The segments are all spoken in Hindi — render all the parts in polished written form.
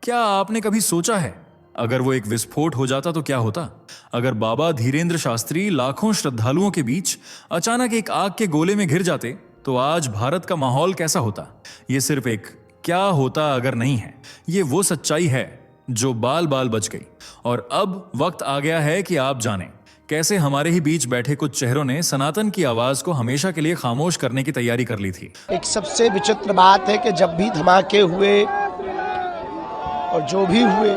क्या आपने कभी सोचा है अगर वो एक विस्फोट हो जाता तो क्या होता? अगर बाबा धीरेन्द्र शास्त्री लाखों श्रद्धालुओं के बीच अचानक एक आग के गोले में घिर जाते तो आज भारत का माहौल कैसा होता? ये सिर्फ एक क्या होता अगर नहीं है, ये वो सच्चाई है जो बाल बाल बच गई। और अब वक्त आ गया है कि आप जानें कैसे हमारे ही बीच बैठे कुछ चेहरों ने सनातन की आवाज को हमेशा के लिए खामोश करने की तैयारी कर ली थी। एक सबसे विचित्र बात है कि जब भी धमाके हुए और जो भी हुए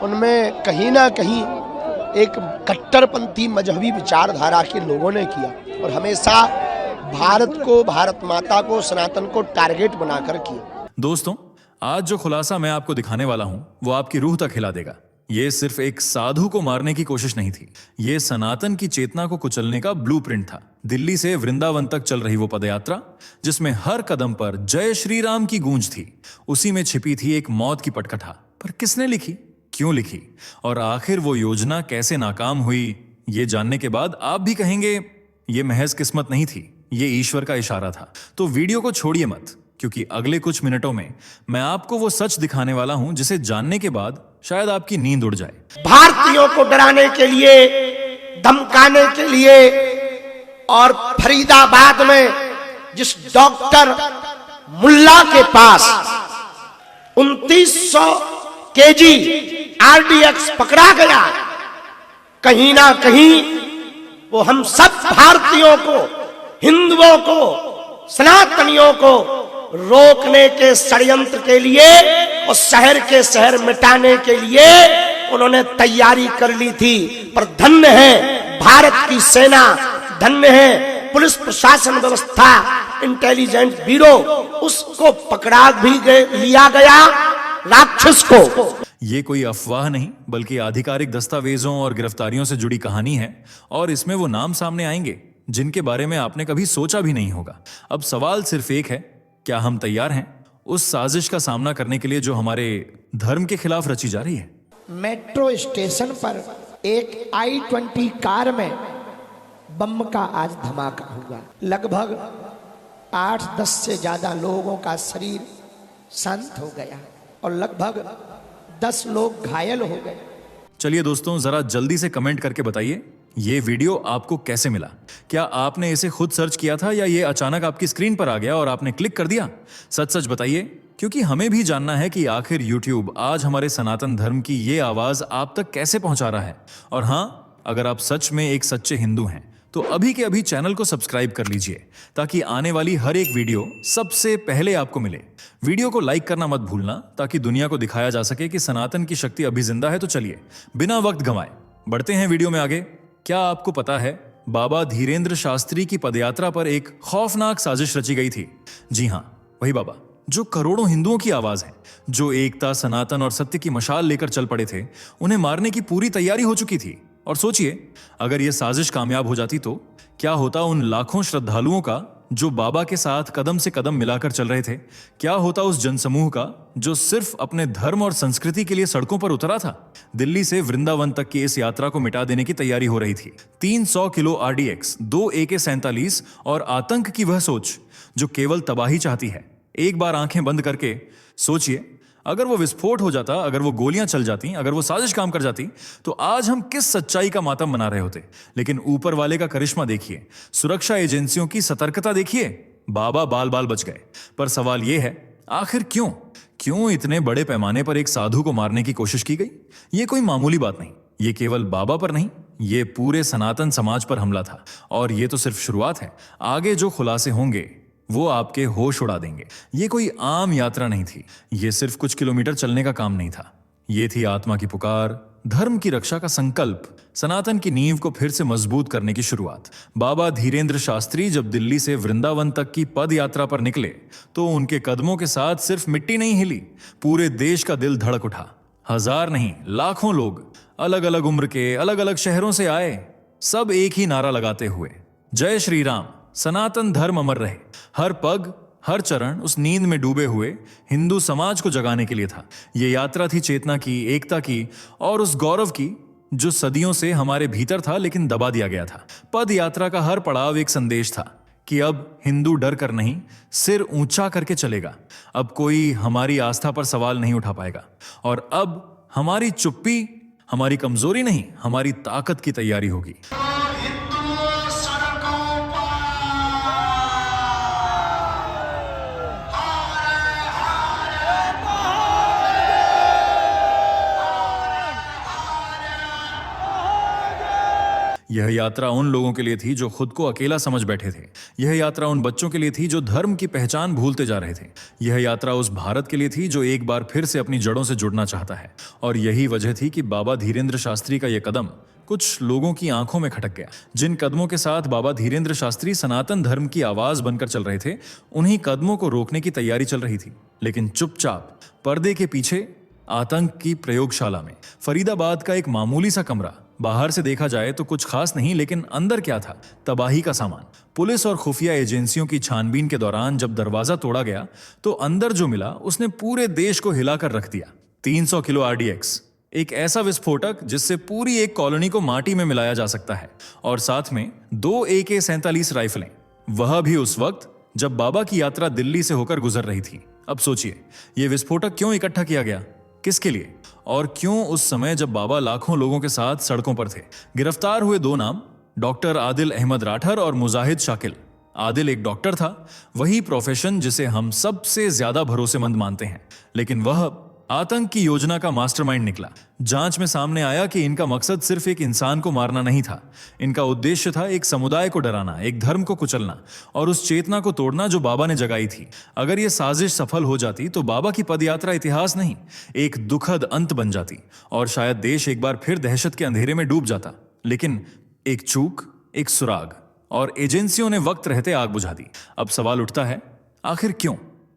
उनमें कहीं ना कहीं एक कट्टरपंथी मजहबी विचारधारा के लोगों ने किया और हमेशा भारत को, भारत माता को, सनातन को टारगेट बनाकर किया। दोस्तों, आज जो खुलासा मैं आपको दिखाने वाला हूं वो आपकी रूह तक हिला देगा। ये सिर्फ एक साधु को मारने की कोशिश नहीं थी, ये सनातन की चेतना को कुचलने का ब्लूप्रिंट था। दिल्ली से वृंदावन तक चल रही वो पदयात्रा जिसमें हर कदम पर जय श्री राम की गूंज थी, उसी में छिपी थी एक मौत की पटकथा। पर किसने लिखी, क्यों लिखी और आखिर वो योजना कैसे नाकाम हुई? ये जानने के बाद आप भी कहेंगे ये महज किस्मत नहीं थी, ये ईश्वर का इशारा था। तो वीडियो को छोड़िए मत, क्योंकि अगले कुछ मिनटों में मैं आपको वो सच दिखाने वाला हूं जिसे जानने के बाद शायद आपकी नींद उड़ जाए। भारतीयों को डराने के लिए, धमकाने के लिए और फरीदाबाद में जिस डॉक्टर मुल्ला के पास 2900 केजी RDX पकड़ा गया, कहीं ना कहीं वो हम सब भारतीयों को, हिंदुओं को, सनातनियों को रोकने के षड्यंत्र के लिए और शहर के शहर मिटाने के लिए उन्होंने तैयारी कर ली थी। पर धन्य है भारत की सेना, धन्य है पुलिस प्रशासन व्यवस्था, इंटेलिजेंस ब्यूरो, उसको पकड़ा भी लिया गया राक्षस को। ये कोई अफवाह नहीं बल्कि आधिकारिक दस्तावेजों और गिरफ्तारियों से जुड़ी कहानी है और इसमें वो नाम सामने आएंगे जिनके बारे में आपने कभी सोचा भी नहीं होगा। अब सवाल सिर्फ एक है, क्या हम तैयार हैं उस साजिश का सामना करने के लिए जो हमारे धर्म के खिलाफ रची जा रही है? मेट्रो स्टेशन पर एक I-20 कार में बम का आज धमाका हुआ। लगभग 8-10 से ज्यादा लोगों का शरीर शांत हो गया और लगभग 10 लोग घायल हो गए। चलिए दोस्तों, जरा जल्दी से कमेंट करके बताइए ये वीडियो आपको कैसे मिला। क्या आपने इसे खुद सर्च किया था या ये अचानक आपकी स्क्रीन पर आ गया और आपने क्लिक कर दिया? सच सच बताइए, क्योंकि हमें भी जानना है कि आखिर YouTube आज हमारे सनातन धर्म की ये आवाज आप तक कैसे पहुंचा रहा है। और हाँ, अगर आप सच में एक सच्चे हिंदू हैं तो अभी के अभी चैनल को सब्सक्राइब कर लीजिए ताकि आने वाली हर एक वीडियो सबसे पहले आपको मिले। वीडियो को लाइक करना मत भूलना ताकि दुनिया को दिखाया जा सके कि सनातन की शक्ति अभी जिंदा है। तो चलिए बिना वक्त गंवाए बढ़ते हैं वीडियो में आगे। क्या आपको पता है बाबा धीरेन्द्र शास्त्री की पदयात्रा पर एक खौफनाक साजिश रची गई थी? जी हां, वही बाबा जो करोड़ों हिंदुओं की आवाज है, जो एकता, सनातन और सत्य की मशाल लेकर चल पड़े थे। उन्हें मारने की पूरी तैयारी हो चुकी थी। और सोचिए, अगर यह साजिश कामयाब हो जाती तो क्या होता उन लाखों श्रद्धालुओं का जो बाबा के साथ कदम से कदम मिलाकर चल रहे थे? क्या होता उस जनसमूह का जो सिर्फ अपने धर्म और संस्कृति के लिए सड़कों पर उतरा था? दिल्ली से वृंदावन तक की इस यात्रा को मिटा देने की तैयारी हो रही थी। 300 किलो RDX, 2 AK-47 और आतंक की वह सोच जो केवल तबाही चाहती है। एक बार आंखें बंद करके सोचिए, अगर वो विस्फोट हो जाता, अगर वो गोलियां चल जाती, अगर वो साजिश काम कर जाती तो आज हम किस सच्चाई का मातम मना रहे होते। लेकिन ऊपर वाले का करिश्मा देखिए, सुरक्षा एजेंसियों की सतर्कता देखिए, बाबा बाल बाल बच गए। पर सवाल यह है, आखिर क्यों इतने बड़े पैमाने पर एक साधु को मारने की कोशिश की गई? ये कोई मामूली बात नहीं, ये केवल बाबा पर नहीं, ये पूरे सनातन समाज पर हमला था। और ये तो सिर्फ शुरुआत है, आगे जो खुलासे होंगे वो आपके होश उड़ा देंगे। ये कोई आम यात्रा नहीं थी, ये सिर्फ कुछ किलोमीटर चलने का काम नहीं था। ये थी आत्मा की पुकार, धर्म की रक्षा का संकल्प, सनातन की नींव को फिर से मजबूत करने की शुरुआत। बाबा धीरेन्द्र शास्त्री जब दिल्ली से वृंदावन तक की पद यात्रा पर निकले तो उनके कदमों के साथ सिर्फ मिट्टी नहीं हिली, पूरे देश का दिल धड़क उठा। हजार नहीं, लाखों लोग अलग अलग उम्र के, अलग अलग शहरों से आए, सब एक ही नारा लगाते हुए, जय श्री राम, सनातन धर्म अमर रहे। हर पग, हर चरण उस नींद में डूबे हुए हिंदू समाज को जगाने के लिए था। यह यात्रा थी चेतना की, एकता की और उस गौरव की जो सदियों से हमारे भीतर था लेकिन दबा दिया गया था। पद यात्रा का हर पड़ाव एक संदेश था कि अब हिंदू डर कर नहीं, सिर ऊंचा करके चलेगा। अब कोई हमारी आस्था पर सवाल नहीं उठा पाएगा। और अब हमारी चुप्पी हमारी कमजोरी नहीं, हमारी ताकत की तैयारी होगी। यह यात्रा उन लोगों के लिए थी जो खुद को अकेला समझ बैठे थे। यह यात्रा उन बच्चों के लिए थी जो धर्म की पहचान भूलते जा रहे थे। यह यात्रा उस भारत के लिए थी जो एक बार फिर से अपनी जड़ों से जुड़ना चाहता है। और यही वजह थी कि बाबा धीरेंद्र शास्त्री का यह कदम कुछ लोगों की आंखों में खटक गया। जिन कदमों के साथ बाबा धीरेंद्र शास्त्री सनातन धर्म की आवाज बनकर चल रहे थे, उन्हीं कदमों को रोकने की तैयारी चल रही थी। लेकिन चुपचाप पर्दे के पीछे आतंक की प्रयोगशाला में फरीदाबाद का एक मामूली सा कमरा, बाहर से देखा जाए तो कुछ खास नहीं, लेकिन अंदर क्या था? तबाही का सामान। पुलिस और खुफिया एजेंसियों की छानबीन के दौरान जब दरवाजा तोड़ा गया तो अंदर जो मिला उसने पूरे देश को हिलाकर रख दिया। 300 किलो RDX, एक ऐसा विस्फोटक जिससे पूरी एक कॉलोनी को माटी में मिलाया जा सकता है, और साथ में 2 AK-47 राइफलें, वह भी उस वक्त जब बाबा की यात्रा दिल्ली से होकर गुजर रही थी। अब सोचिए, यह विस्फोटक क्यों इकट्ठा किया गया, किसके लिए, और क्यों उस समय जब बाबा लाखों लोगों के साथ सड़कों पर थे? गिरफ्तार हुए 2 नाम, डॉक्टर आदिल अहमद राठर और मुजाहिद शाकिल। आदिल एक डॉक्टर था, वही प्रोफेशन जिसे हम सबसे ज्यादा भरोसेमंद मानते हैं, लेकिन वह आतंक की योजना का मास्टरमाइंड निकला। जांच में सामने आया कि इनका मकसद सिर्फ एक इंसान को मारना नहीं था। इनका उद्देश्य था एक समुदाय को डराना, एक धर्म को कुचलना और उस चेतना को तोड़ना जो बाबा ने जगाई थी। अगर यह साजिश सफल हो जाती तो बाबा की पदयात्रा इतिहास नहीं, एक दुखद अंत बन जाती और शायद देश एक बार फिर दहशत के अंधेरे में डूब जाता। लेकिन एक चूक, एक सुराग, और एजेंसियों ने वक्त रहते आग बुझा दी। अब सवाल उठता है, आखिर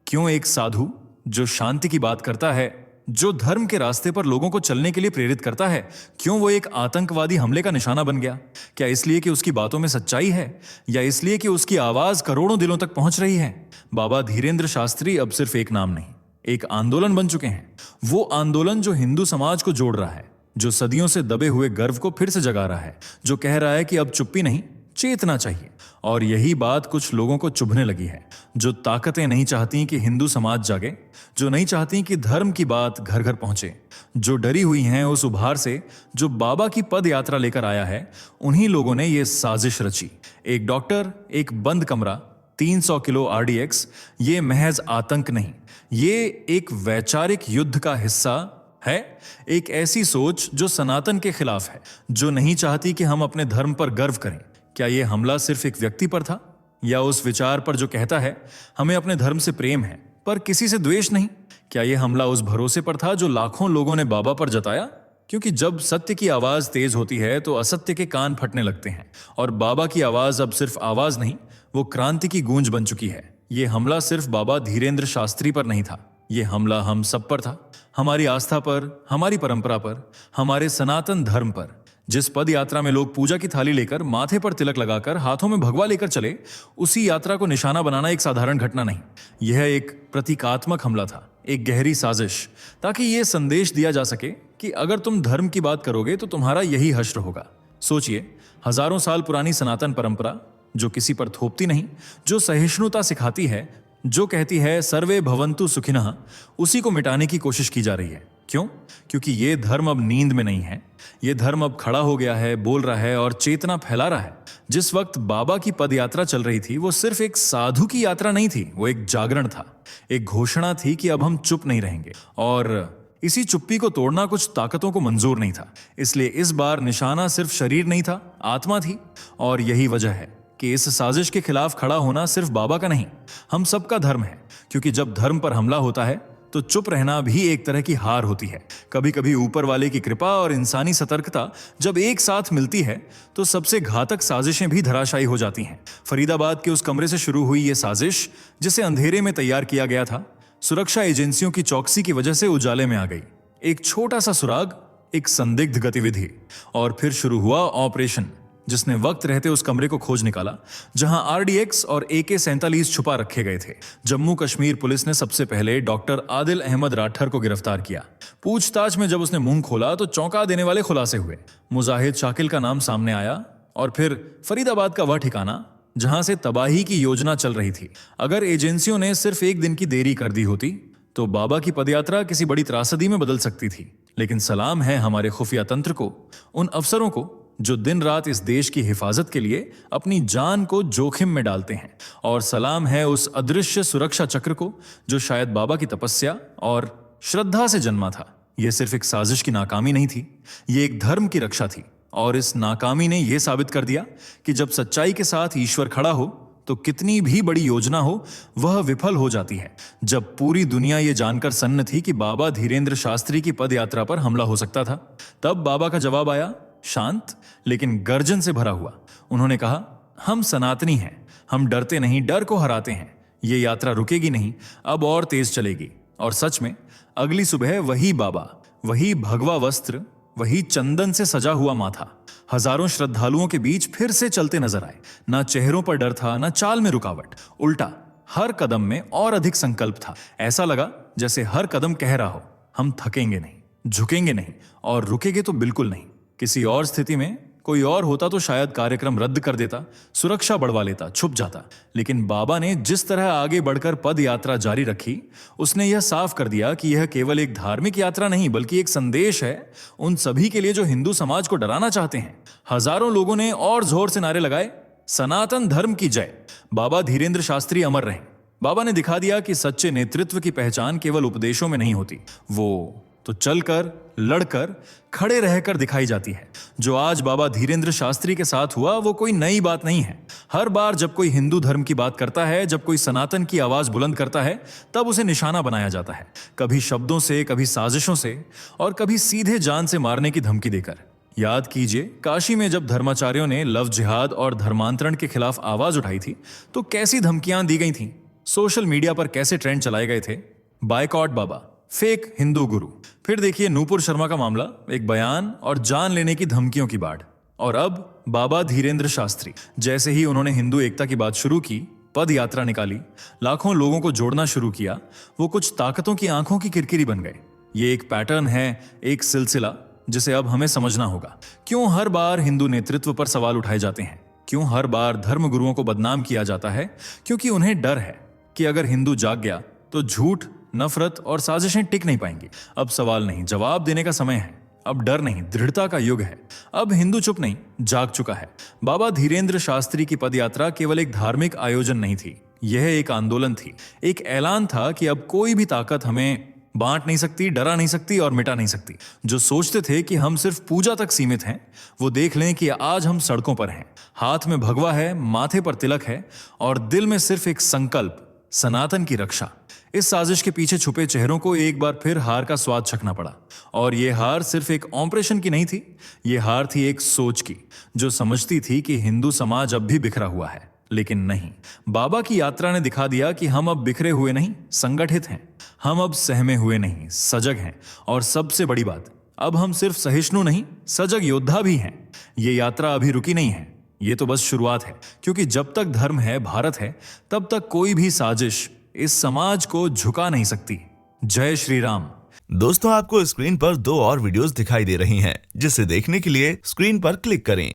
क्यों एक साधु जो शांति की बात करता है, जो धर्म के रास्ते पर लोगों को चलने के लिए प्रेरित करता है, क्यों वो एक आतंकवादी हमले का निशाना बन गया? क्या इसलिए कि उसकी बातों में सच्चाई है, या इसलिए कि उसकी आवाज करोड़ों दिलों तक पहुंच रही है? बाबा धीरेंद्र शास्त्री अब सिर्फ एक नाम नहीं, एक आंदोलन बन चुके हैं। वो आंदोलन जो हिंदू समाज को जोड़ रहा है, जो सदियों से दबे हुए गर्व को फिर से जगा रहा है, जो कह रहा है कि अब चुप्पी नहीं, चेतना चाहिए। और यही बात कुछ लोगों को चुभने लगी है, जो ताकतें नहीं चाहती कि हिंदू समाज जागे, जो नहीं चाहती कि धर्म की बात घर घर पहुंचे, जो डरी हुई हैं उस उभार से जो बाबा की पद यात्रा लेकर आया है। उन्हीं लोगों ने यह साजिश रची। एक डॉक्टर, एक बंद कमरा, 300 किलो RDX, ये महज आतंक नहीं, ये एक वैचारिक युद्ध का हिस्सा है। एक ऐसी सोच जो सनातन के खिलाफ है, जो नहीं चाहती कि हम अपने धर्म पर गर्व करें। क्या यह हमला सिर्फ एक व्यक्ति पर था, या उस विचार पर जो कहता है हमें अपने धर्म से प्रेम है पर किसी से द्वेष नहीं? क्या यह हमला उस भरोसे पर था जो लाखों लोगों ने बाबा पर जताया? क्योंकि जब सत्य की आवाज तेज होती है तो असत्य के कान फटने लगते हैं, और बाबा की आवाज अब सिर्फ आवाज नहीं, वो क्रांति की गूंज बन चुकी है। यह हमला सिर्फ बाबा धीरेंद्र शास्त्री पर नहीं था, यह हमला हम सब पर था, हमारी आस्था पर, हमारी परंपरा पर, हमारे सनातन धर्म पर। जिस पद यात्रा में लोग पूजा की थाली लेकर, माथे पर तिलक लगाकर, हाथों में भगवा लेकर चले, उसी यात्रा को निशाना बनाना एक साधारण घटना नहीं, यह एक प्रतीकात्मक हमला था, एक गहरी साजिश, ताकि यह संदेश दिया जा सके कि अगर तुम धर्म की बात करोगे तो तुम्हारा यही हश्र होगा। सोचिए, हजारों साल पुरानी सनातन परंपरा जो किसी पर थोपती नहीं, जो सहिष्णुता सिखाती है, जो कहती है सर्वे भवन्तु सुखिनः, उसी को मिटाने की कोशिश की जा रही है। क्यों? क्योंकि ये धर्म अब नींद में नहीं है, ये धर्म अब खड़ा हो गया है, बोल रहा है और चेतना फैला रहा है। जिस वक्त बाबा की पद यात्रा चल रही थी, वो सिर्फ एक साधु की यात्रा नहीं थी, वो एक जागरण था, एक घोषणा थी कि अब हम चुप नहीं रहेंगे। और इसी चुप्पी को तोड़ना कुछ ताकतों को मंजूर नहीं था। इसलिए इस बार निशाना सिर्फ शरीर नहीं था, आत्मा थी। और यही वजह है कि इस साजिश के खिलाफ खड़ा होना सिर्फ बाबा का नहीं, हम सबका धर्म है। क्योंकि जब धर्म पर हमला होता है तो चुप रहना भी एक तरह की हार होती है। कभी कभी ऊपर वाले की कृपा और इंसानी सतर्कता जब एक साथ मिलती है तो सबसे घातक साजिशें भी धराशायी हो जाती हैं। फरीदाबाद के उस कमरे से शुरू हुई ये साजिश, जिसे अंधेरे में तैयार किया गया था, सुरक्षा एजेंसियों की चौकसी की वजह से उजाले में आ गई। एक छोटा सा सुराग, एक संदिग्ध गतिविधि, और फिर शुरू हुआ ऑपरेशन। जिसने वक्त रहते उस कमरे को खोज निकाला जहां RDX और AK-47 छुपा रखे गए थे। जम्मू कश्मीर पुलिस ने सबसे पहले डॉक्टर आदिल अहमद राठर को गिरफ्तार किया। पूछताछ में जब उसने मुंह खोला तो चौंका देने वाले खुलासे हुए। मुजाहिद शाकिल का नाम सामने आया और फिर फरीदाबाद का वह ठिकाना जहां से तबाही की योजना चल रही थी। अगर एजेंसियों ने सिर्फ एक दिन की देरी कर दी होती तो बाबा की पदयात्रा किसी बड़ी त्रासदी में बदल सकती थी। लेकिन सलाम है हमारे खुफिया तंत्र को, उन अफसरों को जो दिन रात इस देश की हिफाजत के लिए अपनी जान को जोखिम में डालते हैं। और सलाम है उस अदृश्य सुरक्षा चक्र को जो शायद बाबा की तपस्या और श्रद्धा से जन्मा था। यह सिर्फ एक साजिश की नाकामी नहीं थी, ये एक धर्म की रक्षा थी। और इस नाकामी ने यह साबित कर दिया कि जब सच्चाई के साथ ईश्वर खड़ा हो तो कितनी भी बड़ी योजना हो वह विफल हो जाती है। जब पूरी दुनिया ये जानकर सन्न थी कि बाबा धीरेन्द्र शास्त्री की पद यात्रा पर हमला हो सकता था, तब बाबा का जवाब आया, शांत लेकिन गर्जन से भरा हुआ। उन्होंने कहा, हम सनातनी हैं, हम डरते नहीं, डर को हराते हैं। ये यात्रा रुकेगी नहीं, अब और तेज चलेगी। और सच में अगली सुबह वही बाबा, वही भगवा वस्त्र, वही चंदन से सजा हुआ माथा हजारों श्रद्धालुओं के बीच फिर से चलते नजर आए। ना चेहरों पर डर था, ना चाल में रुकावट, उल्टा हर कदम में और अधिक संकल्प था। ऐसा लगा जैसे हर कदम कह रहा हो, हम थकेंगे नहीं, झुकेंगे नहीं और रुकेंगे तो बिल्कुल नहीं। किसी और स्थिति में कोई और होता तो शायद कार्यक्रम रद्द कर देता, सुरक्षा बढ़वा लेता, छुप जाता। लेकिन बाबा ने जिस तरह आगे बढ़कर पद यात्रा जारी रखी, उसने यह साफ कर दिया कि यह केवल एक धार्मिक यात्रा नहीं बल्कि एक संदेश है उन सभी के लिए जो हिंदू समाज को डराना चाहते हैं। हजारों लोगों ने और जोर से नारे लगाए, सनातन धर्म की जय, बाबा धीरेन्द्र शास्त्री अमर रहें। बाबा ने दिखा दिया कि सच्चे नेतृत्व की पहचान केवल उपदेशों में नहीं होती, वो तो चलकर, लड़कर, खड़े रहकर दिखाई जाती है। जो आज बाबा धीरेन्द्र शास्त्री के साथ हुआ वो कोई नई बात नहीं है। हर बार जब कोई हिंदू धर्म की बात करता है, जब कोई सनातन की आवाज बुलंद करता है, तब उसे निशाना बनाया जाता है, कभी शब्दों से, कभी साजिशों से और कभी सीधे जान से मारने की धमकी देकर। याद कीजिए, काशी में जब धर्माचार्यों ने लव जिहाद और धर्मांतरण के खिलाफ आवाज उठाई थी तो कैसी धमकियां दी गई थीं, सोशल मीडिया पर कैसे ट्रेंड चलाए गए थे, बायकॉट बाबा, फेक हिंदू गुरु। फिर देखिए नूपुर शर्मा का मामला, एक बयान और जान लेने की धमकियों की बाढ़। और अब बाबा धीरेन्द्र शास्त्री, जैसे ही उन्होंने हिंदू एकता की बात शुरू की, पद यात्रा निकाली, लाखों लोगों को जोड़ना शुरू किया, वो कुछ ताकतों की आंखों की किरकिरी बन गए। ये एक पैटर्न है, एक सिलसिला जिसे अब हमें समझना होगा। क्यों हर बार हिंदू नेतृत्व पर सवाल उठाए जाते हैं? क्यों हर बार धर्म गुरुओं को बदनाम किया जाता है? क्योंकि उन्हें डर है कि अगर हिंदू जाग गया तो झूठ, नफरत और साजिशें टिक नहीं पाएंगी। अब सवाल नहीं, जवाब देने का समय है। अब डर नहीं, दृढ़ता का युग है। अब हिंदू चुप नहीं, जाग चुका है। बाबा धीरेन्द्र शास्त्री की पदयात्रा केवल एक धार्मिक आयोजन नहीं थी, यह एक आंदोलन थी। एक ऐलान था कि अब कोई भी ताकत हमें बांट नहीं सकती, डरा नहीं सकती और मिटा नहीं सकती। जो सोचते थे कि हम सिर्फ पूजा तक सीमित हैं, वो देख लें कि आज हम सड़कों पर हैं। हाथ में भगवा है, माथे पर तिलक है और दिल में सिर्फ एक संकल्प, सनातन की रक्षा। इस साजिश के पीछे छुपे चेहरों को एक बार फिर हार का स्वाद चखना पड़ा। और ये हार सिर्फ एक ऑपरेशन की नहीं थी, ये हार थी एक सोच की, जो समझती थी कि हिंदू समाज अब भी बिखरा हुआ है। लेकिन नहीं, बाबा की यात्रा ने दिखा दिया कि हम अब बिखरे हुए नहीं, संगठित हैं। हम अब सहमे हुए नहीं, सजग हैं। और सबसे बड़ी बात, अब हम सिर्फ सहिष्णु नहीं, सजग योद्धा भी हैं। ये यात्रा अभी रुकी नहीं है, ये तो बस शुरुआत है। क्योंकि जब तक धर्म है, भारत है, तब तक कोई भी साजिश इस समाज को झुका नहीं सकती। जय श्री राम। दोस्तों, आपको स्क्रीन पर 2 और वीडियोस दिखाई दे रही हैं, जिसे देखने के लिए स्क्रीन पर क्लिक करें।